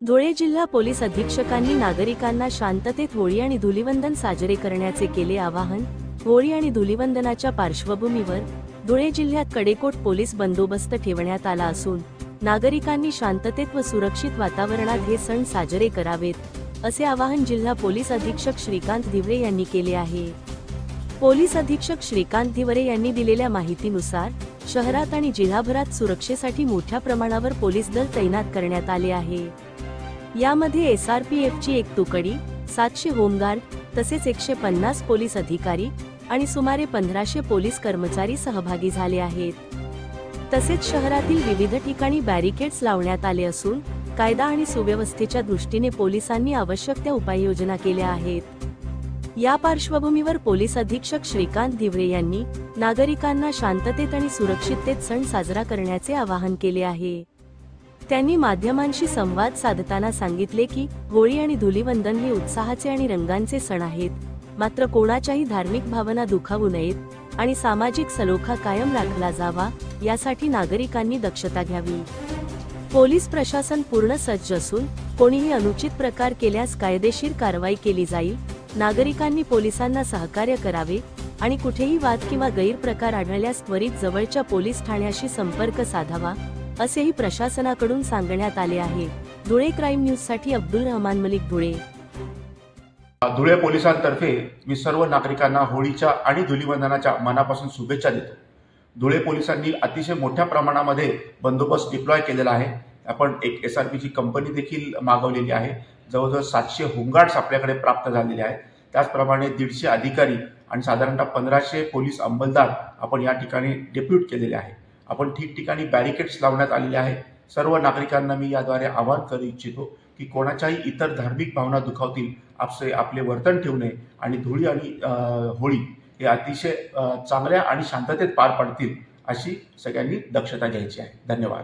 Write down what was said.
धुळे जिल्हा पोलीस अधीक्षकांनी नागरिकांना शांततेत होळी आणि धुलीवंदन साजरे करण्याचे केले आवाहन। होळी आणि धुलीवंदनाच्या पार्श्वभूमीवर धुळे जिल्ह्यात कडेकोट पोलीस बंदोबस्त ठेवण्यात आला असून नागरिकांनी शांततेत व सुरक्षित वातावरणात हे सण साजरे करावेत, असे आवाहन जिल्हा पोलीस अधीक्षक श्रीकांत दिवरे यांनी केले आहे। पोलीस अधीक्षक श्रीकांत दिवरे यांनी दिलेल्या माहितीनुसार शहरात आणि जिल्हाभरात सुरक्षेसाठी मोठ्या प्रमाणावर पोलीस दल तैनात करण्यात आले आहे। यामध्ये SRPFची एक तुकडी, 700 होमगार्ड तसेच 150 पोलीस अधिकारी आणि सुमारे 1500 पोलीस कर्मचारी सहभागी झाले आहेत। तसेच शहरातील विविध ठिकाणी बॅरिकेड्स लावण्यात आले असून कायदा आणि सुव्यवस्थेच्या दृष्टीने पोलिसांनी आवश्यक त्या उपाययोजना केल्या आहेत। या पार्श्वभूमीवर पोलीस अधीक्षक श्रीकांत दिवरे यांनी नागरिकांना शांततेत आणि सुरक्षिततेत सण साजरा करण्याचे आवाहन केले आहे। त्यांनी माध्यमांशी संवाद साधताना सांगितले की होळी आणि धुलीवंदन हे उत्साहाचे आणि रंगांचे सण आहेत, मात्र कोणाच्याही धार्मिक भावना दुखावू नयेत आणि सामाजिक सलोखा कायम राखला जावा, यासाठी नागरिकांनी दक्षता घ्यावी। पोलीस प्रशासन पूर्ण सज्ज असून कोणीही अनुचित प्रकार केल्यास कायदेशीर कारवाई केली जाईल। नागरिकांनी पोलिसांना सहकार्य करावे आणि कुठेही वाद किंवा गैरप्रकार आढळल्यास त्वरित जवळच्या पोलीस ठाण्याशी संपर्क साधावा, असेही प्रशासनाकडून सांगण्यात आले आहे। धुळे क्राईम न्यूज साठी अब्दुल रहमान मलिक, धुळे। धुळे पोलिसांतर्फे मी सर्व नागरिकांना होळीच्या आणि धुलीवंदनाच्या मनापासून शुभेच्छा देतो। धुळे पोलिसांनी अतिशय मोठ्या प्रमाणामध्ये बंदोबस्त डिप्लॉय केलेला आहे। आपण एक SRPची कंपनी देखील मागवलेली आहे। जवळजवळ 700 होमगार्ड्स आपल्याकडे प्राप्त झालेले आहेत। त्याचप्रमाणे 150 अधिकारी आणि साधारणतः 1500 पोलीस अंमलदार आपण या ठिकाणी डेप्यूट केलेले आहे। आपण ठिकठिकाणी बॅरिकेड्स लावण्यात आलेले आहे। सर्व नागरिकांना मी याद्वारे आवाहन करू इच्छितो की कोणाच्याही इतर धार्मिक भावना दुखावतील आपले वर्तन ठेवू नये आणि धुळी आणि होळी हे अतिशय चांगल्या आणि शांततेत पार पडतील अशी सगळ्यांनी दक्षता घ्यायची आहे। धन्यवाद।